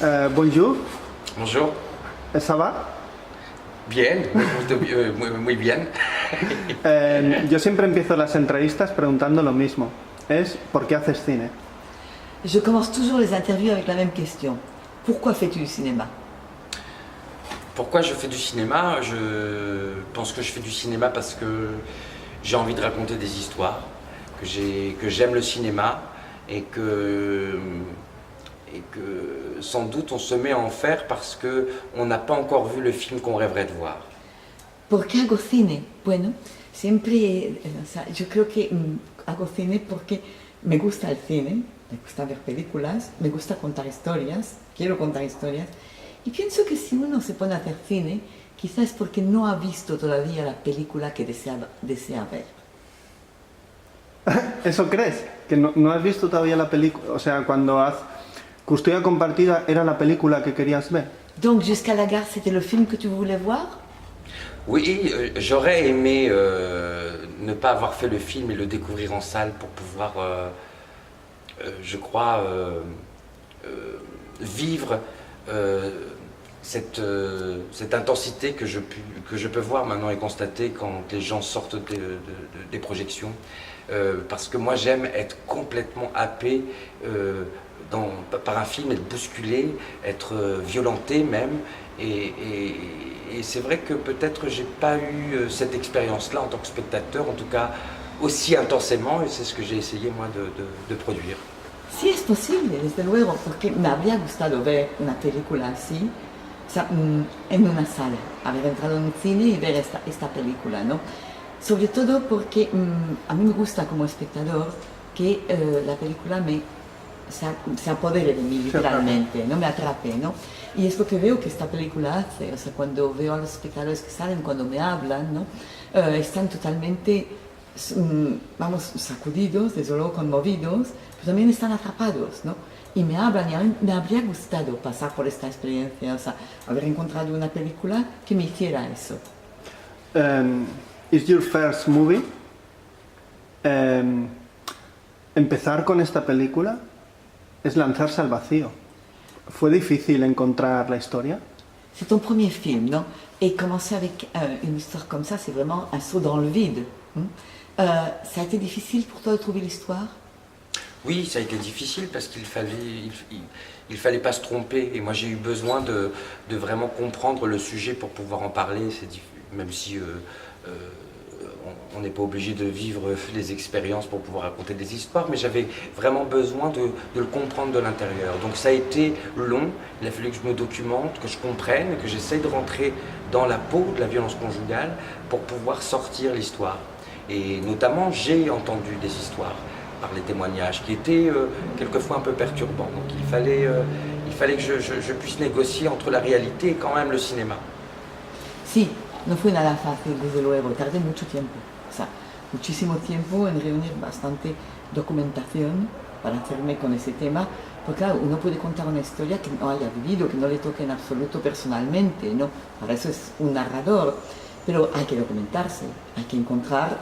Bonjour, Bonjour. ¿ça va? Bien, muy bien. Yo siempre empiezo las entrevistas preguntando lo mismo. Es ¿por qué haces cine? Je commence toujours les interviews avec la même question. Pourquoi fais-tu du cinéma? Pourquoi je fais du cinéma? Je pense que je fais du cinéma parce que j'ai envie de raconter des histoires, que j'aime le cinéma et que sans doute on se met à en faire parce qu'on n'a pas encore vu le film qu'on rêverait de voir. ¿Por qué hago cine? Bueno, siempre, yo creo que hago cine porque me gusta el cine, me gusta ver películas, me gusta contar historias, quiero contar historias, y pienso que si uno se pone a hacer cine, quizás es porque no ha visto todavía la película que desea ver. ¿Eso crees? ¿Que no has visto todavía la película? O sea, cuando Custodia Compartida era la película que querías ver. Donc Jusqu'à la gare, c'était le film que tu voulais voir? Oui, j'aurais aimé ne pas avoir fait le film et le découvrir en salle pour pouvoir, je crois, vivre cette intensité que je peux voir maintenant et constater quand les gens sortent des projections. Parce que moi j'aime être complètement happé par un film, être bousculé, être violenté même. Et c'est vrai que peut-être j'ai pas eu cette expérience-là en tant que spectateur, en tout cas aussi intensément, et c'est ce que j'ai essayé moi de produire. Sí, es posible, desde luego, porque me habría gustado ver una película así, o sea, en una sala, haber entrado en un cine y ver esta película, ¿no? Sobre todo porque a mí me gusta como espectador que la película se apodere de mí literalmente, no me atrape, ¿no? Y es lo que veo que esta película hace, o sea, cuando veo a los espectadores que salen, cuando me hablan, ¿no? Están totalmente, vamos, sacudidos, desde luego conmovidos, pero también están atrapados, ¿no? Y me hablan, y a mí me habría gustado pasar por esta experiencia, o sea, haber encontrado una película que me hiciera eso. ¿Es your first movie? Empezar con esta película es lanzarse al vacío. ¿Fue difícil encontrar la historia? C'est ton premier film, non? Et commencer avec une histoire comme ça, c'est vraiment un saut dans le vide. Ça a été difficile pour toi de trouver l'histoire? Oui, ça a été difficile parce qu'il fallait pas se tromper. Et moi j'ai eu besoin de vraiment comprendre le sujet pour pouvoir en parler. Même si on n'est pas obligé de vivre les expériences pour pouvoir raconter des histoires, mais j'avais vraiment besoin de le comprendre de l'intérieur. Donc ça a été long, il a fallu que je me documente, que je comprenne, que j'essaye de rentrer dans la peau de la violence conjugale pour pouvoir sortir l'histoire. Et notamment, j'ai entendu des histoires par les témoignages qui étaient quelquefois un peu perturbants. Donc il fallait que je puisse négocier entre la réalité et quand même le cinéma. Sí, no fue nada fácil, desde luego, tardé mucho tiempo, o sea, muchísimo tiempo en reunir bastante documentación para hacerme con ese tema, porque claro, uno puede contar una historia que no haya vivido, que no le toque en absoluto personalmente, ¿no? Para eso es un narrador, pero hay que documentarse, hay que encontrar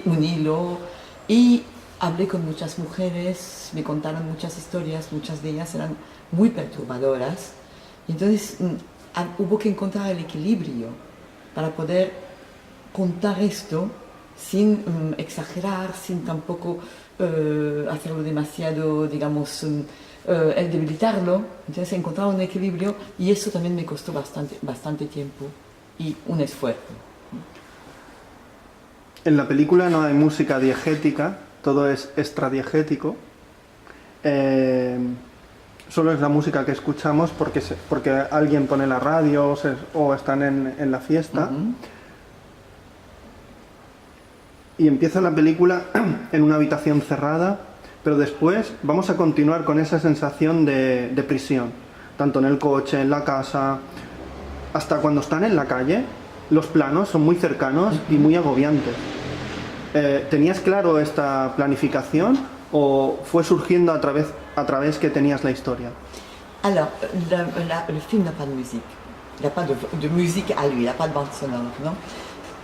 un hilo, y hablé con muchas mujeres, me contaron muchas historias, muchas de ellas eran muy perturbadoras, y entonces hubo que encontrar el equilibrio para poder contar esto sin exagerar, sin tampoco hacerlo demasiado, digamos, el debilitarlo. Entonces encontrar un equilibrio, y eso también me costó bastante tiempo y un esfuerzo. En la película no hay música diegética, todo es extradiegético. Solo es la música que escuchamos porque alguien pone la radio o están en la fiesta. Y empieza la película en una habitación cerrada, pero después vamos a continuar con esa sensación de prisión, tanto en el coche, en la casa, hasta cuando están en la calle. Los planos son muy cercanos y muy agobiantes. ¿Tenías claro esta planificación o fue surgiendo a través que tenías la historia? Alors, le film n'a pas de musique. Il n'a pas de musique à lui, il n'a pas de bande sonore, non?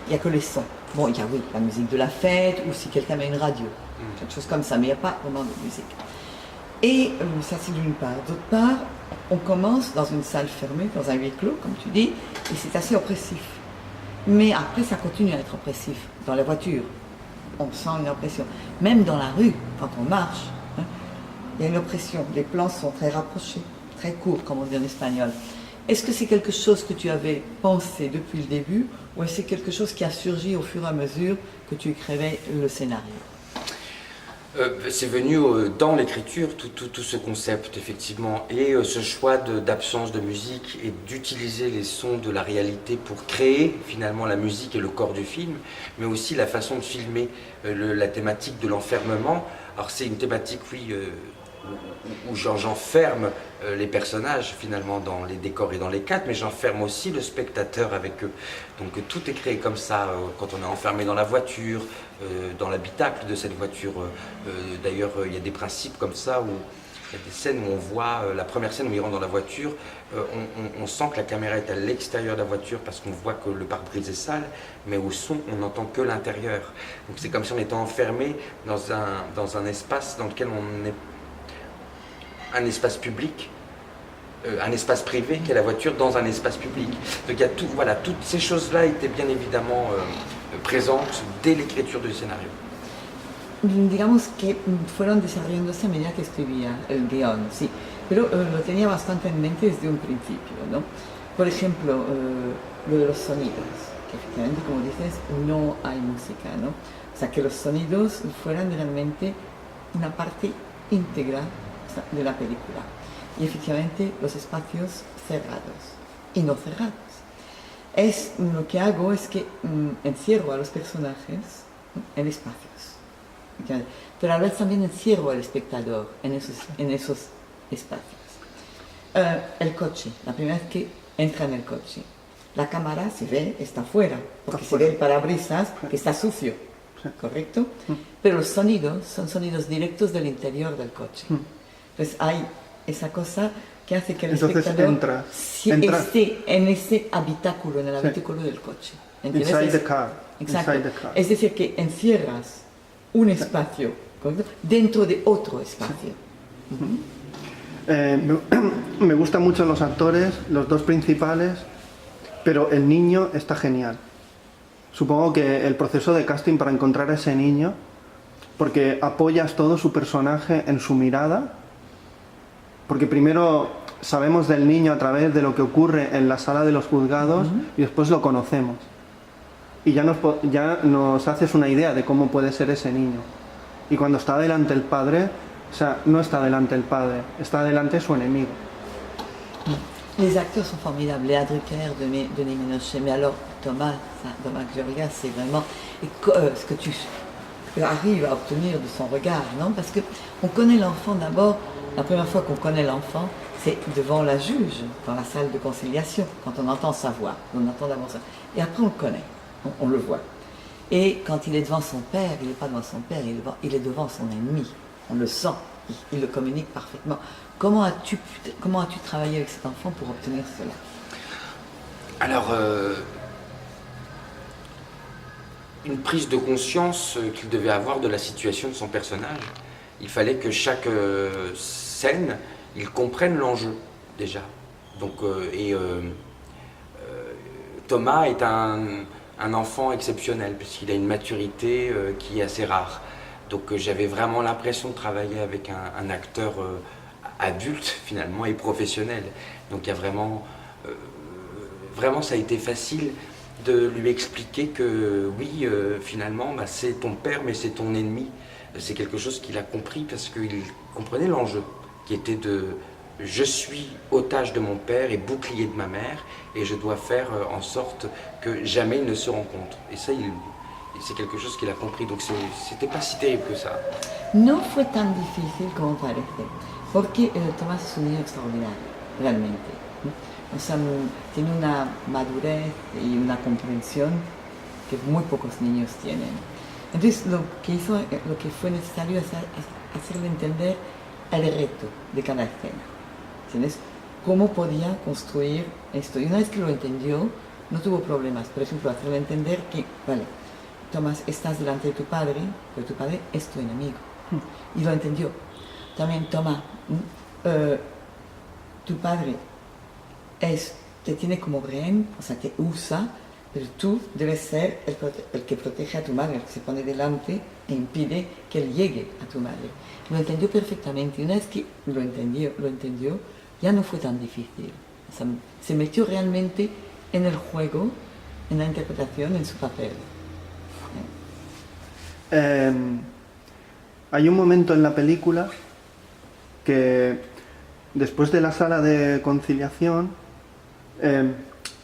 Il n'y a que les sons. Bon, il y a oui, la musique de la fête, ou si quelqu'un met une radio, quelque chose comme ça, mais il n'y a pas vraiment de musique. Et ça c'est d'une part. D'autre part, on commence dans une salle fermée, dans un huis clos, comme tu dis, et c'est assez oppressif. Mais après, ça continue à être oppressif. Dans la voiture, on sent une oppression. Même dans la rue, quand on marche, hein, il y a une oppression. Les plans sont très rapprochés, très courts, comme on dit en espagnol. Est-ce que c'est quelque chose que tu avais pensé depuis le début, ou est-ce que c'est quelque chose qui a surgi au fur et à mesure que tu écrivais le scénario? C'est venu dans l'écriture, tout ce concept, effectivement, et ce choix d'absence de musique et d'utiliser les sons de la réalité pour créer finalement la musique et le corps du film, mais aussi la façon de filmer la thématique de l'enfermement. Alors c'est une thématique, oui, où j'enferme les personnages finalement dans les décors et dans les cadres, mais j'enferme aussi le spectateur avec eux. Donc tout est créé comme ça, quand on est enfermé dans la voiture, dans l'habitacle de cette voiture. D'ailleurs, il y a des principes comme ça, où il y a des scènes où on voit, la première scène où il rentre dans la voiture, on sent que la caméra est à l'extérieur de la voiture parce qu'on voit que le pare-brise est sale, mais au son, on n'entend que l'intérieur. Donc c'est comme si on était enfermé dans un espace dans lequel on est un espace public, un espace privé qui est la voiture dans un espace public. Donc il y a tout, voilà, toutes ces choses-là étaient bien évidemment présentes dès l'écriture du scénario. Digamos que fueron desarrollándose a medida que escribía el guión, sí, pero lo tenía bastante en mente desde un principio, ¿no? Por ejemplo, lo de los sonidos, que efectivamente, como dices, no hay música, ¿no? O sea, que los sonidos fueran realmente una parte íntegra de la película. Y efectivamente los espacios cerrados y no cerrados. Lo que hago es que encierro a los personajes en espacios, pero a la vez también encierro al espectador en esos espacios. El coche, la primera vez que entra en el coche, la cámara se ve, está afuera, porque se ve el parabrisas que está sucio, ¿correcto? Pero los sonidos son sonidos directos del interior del coche. Entonces hay esa cosa que hace que el espectador esté en ese habitáculo, en el habitáculo del coche. ¿Entiendes? Inside the car. Exacto. Inside the car. Es decir, que encierras un espacio, ¿correcto?, dentro de otro espacio. Me gustan mucho los actores, los dos principales, pero el niño está genial. Supongo que el proceso de casting para encontrar a ese niño, porque apoyas todo su personaje en su mirada, porque primero sabemos del niño a través de lo que ocurre en la sala de los juzgados y después lo conocemos. Y ya nos haces una idea de cómo puede ser ese niño. Y cuando está delante el padre, o sea, no está delante el padre, está delante su enemigo. Les acteurs sont formidables, Léa Drucker, Denis Ménochet, mais alors Thomas Georgas, c'est vraiment ce que tu arrives à obtenir de son regard, non? Parce qu'on connaît l'enfant d'abord, la première fois qu'on connaît l'enfant, c'est devant la juge, dans la salle de conciliation, quand on entend sa voix, on entend d'abord ça. Et après on le connaît, on le voit. Et quand il est devant son père, il n'est pas devant son père, il est devant son ennemi, on le sent, il le communique parfaitement. Comment as-tu travaillé avec cet enfant pour obtenir cela? Alors, une prise de conscience qu'il devait avoir de la situation de son personnage. Il fallait que chaque scène, il comprenne l'enjeu, déjà. Donc, Thomas est un enfant exceptionnel, puisqu'il a une maturité qui est assez rare. Donc j'avais vraiment l'impression de travailler avec un acteur adulte finalement et professionnel. Donc il y a vraiment ça a été facile de lui expliquer que oui, finalement c'est ton père mais c'est ton ennemi. C'est quelque chose qu'il a compris parce qu'il comprenait l'enjeu qui était de je suis otage de mon père et bouclier de ma mère et je dois faire en sorte que jamais ils ne se rencontrent. Et ça, c'est quelque chose qu'il a compris, donc c'était pas si terrible que ça. No fue tan difícil como parece, porque Tomás es un niño extraordinario, realmente. O sea, tiene una madurez y una comprensión que muy pocos niños tienen. Entonces, lo que fue necesario es hacerle entender el reto de cada escena. ¿Entiendes? Cómo podía construir esto. Y una vez que lo entendió, no tuvo problemas. Por ejemplo, hacerle entender que, vale, Tomás, estás delante de tu padre, pero tu padre es tu enemigo. Y lo entendió. También, Tomás, tu padre te tiene como rehén, o sea, te usa, pero tú debes ser el que protege a tu madre, el que se pone delante e impide que él llegue a tu madre. Lo entendió perfectamente, y una vez que lo entendió, ya no fue tan difícil. O sea, se metió realmente en el juego, en la interpretación, en su papel. Hay un momento en la película que después de la sala de conciliación,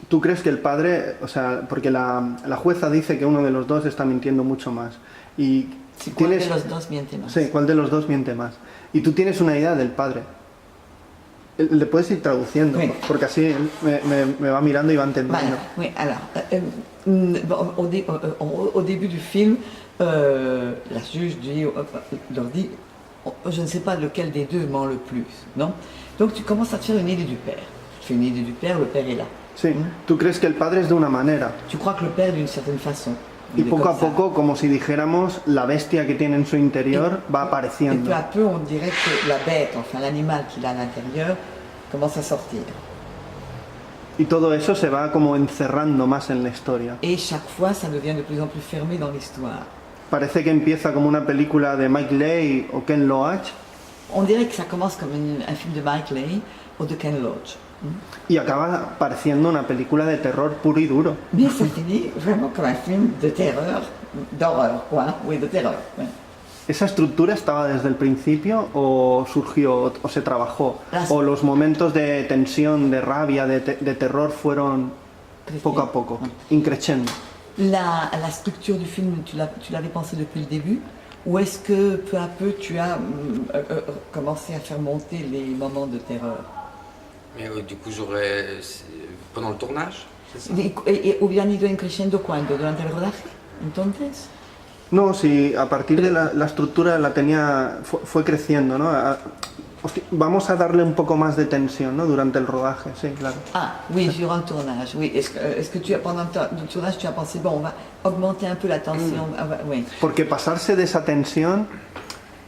tú crees que el padre, o sea, porque la jueza dice que uno de los dos está mintiendo mucho más. Y Sí, ¿cuál de los dos miente más? Sí, ¿cuál de los dos miente más? Y tú tienes una idea del padre. Le puedes ir traduciendo, Oui. porque así él me va mirando y va entendiendo. Voilà, oui, alors, au début du film, la juge leur dit, je ne sais pas lequel des deux ment le plus, non? Donc tu commences à te faire une idée du père. Tu fais une idée du père, le père est là. Sí, tú crees que el padre es de una manera. Tu crois que le père d'une certaine façon. Y il est poco a comme ça. poco, como si dijéramos, la bestia que tiene en su interior va Et peu apareciendo. à peu, on dirait que la bête, enfin l'animal qu'il a à l'intérieur, commence à sortir. Y todo eso se va como encerrando más en la historia. Et chaque fois, ça devient de plus en plus fermé dans l'histoire. Parece que empieza como una película de Mike Leigh o Ken Loach On dirait que ça commence comme un film de Mike Leigh ou de Ken Loach. y acaba pareciendo una película de terror puro y duro. Mais ça finit vraiment comme un film de terreur, d'horreur, quoi. Oui, de terreur. Ouais. ¿Esa estructura estaba desde el principio o surgió o se trabajó? Las- ¿O los momentos de tensión, de rabia, de terror fueron poco a poco, increciendo? La structure du film, tu l'avais pensé depuis le début? Ou est-ce que peu à peu tu as commencé à faire monter les moments de terreur? Mais du coup, pendant le tournage, c'est ça? Hubieran ido increciendo cuando? ¿Durante el rodaje? Entonces. No, sí, a partir de la estructura la tenía, fue creciendo, ¿no? Hostia, vamos a darle un poco más de tensión, ¿no? Durante el rodaje, sí, claro. Ah, oui, durant le tournage, oui. Est-ce que pendant le tournage, tu as pensé, bon, on va augmenter un peu la tension? Oui. Porque pasarse de esa tensión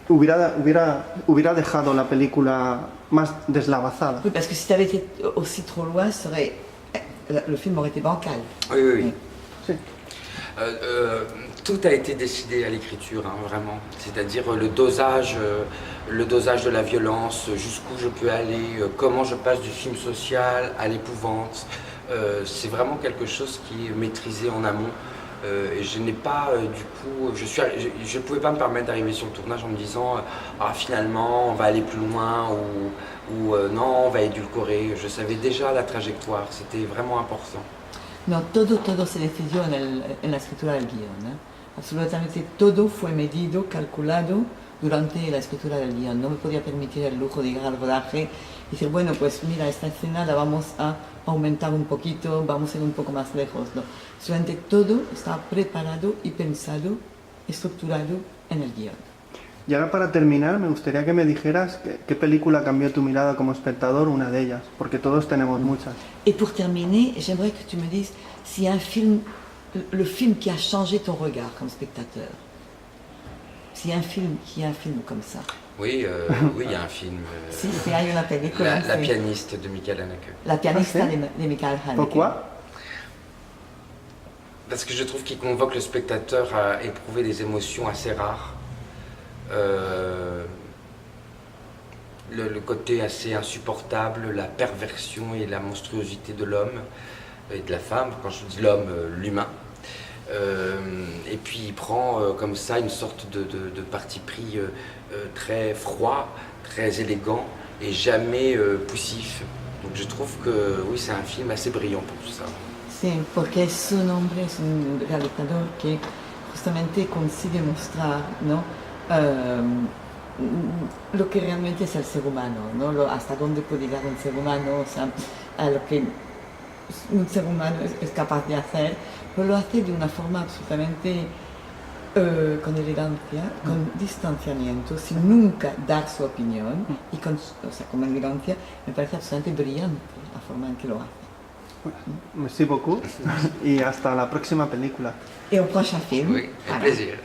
hubiera dejado la película más deslavazada. Oui, parce que si tu avais été aussi trop loin, le film aurait été bancal. Oui, oui, oui. Sí. Tout a été décidé à l'écriture, hein, vraiment. C'est-à-dire le dosage de la violence, jusqu'où je peux aller, comment je passe du film social à l'épouvante. C'est vraiment quelque chose qui est maîtrisé en amont. Et je n'ai pas, du coup, je ne pouvais pas me permettre d'arriver sur le tournage en me disant ah, finalement on va aller plus loin ou non on va édulcorer. Je savais déjà la trajectoire, c'était vraiment important. No, todo se decidió en la escritura del guión, ¿eh? Absolutamente todo fue medido, calculado durante la escritura del guión. No me podía permitir el lujo de llegar al rodaje y decir, bueno, pues mira, esta escena la vamos a aumentar un poquito, vamos a ir un poco más lejos. No, solamente todo estaba preparado y pensado, estructurado en el guión. Y ahora para terminar me gustaría que me dijeras qué película cambió tu mirada como espectador, una de ellas, porque todos tenemos muchas. Et pour terminer, j'aimerais que tu me dises si un film, le film qui a changé ton regard comme spectateur. S'il y a un film comme ça. Oui, oui, il y a un film. Si hay una película. La sí. pianiste de Michael Haneke. La pianista Ah, sí? de Michael Haneke. Pourquoi? Parce que je trouve qu'il convoque le spectateur à éprouver des émotions assez rares. Le côté assez insupportable, la perversion et la monstruosité de l'homme et de la femme, quand je dis l'homme, l'humain. Et puis il prend comme ça une sorte de parti pris très froid, très élégant et jamais poussif. Donc je trouve que oui, c'est un film assez brillant pour tout ça. Sí, porque es un hombre, es un realizador que justamente consigue mostrar, ¿no? Lo que realmente es el ser humano, ¿no? Hasta dónde puede llegar un ser humano, o sea, a lo que un ser humano es capaz de hacer, pero lo hace de una forma absolutamente con elegancia, con distanciamiento, sin nunca dar su opinión, y con elegancia. Me parece absolutamente brillante la forma en que lo hace. Merci beaucoup y hasta la próxima película. Et au prochain film. Oui, avec plaisir.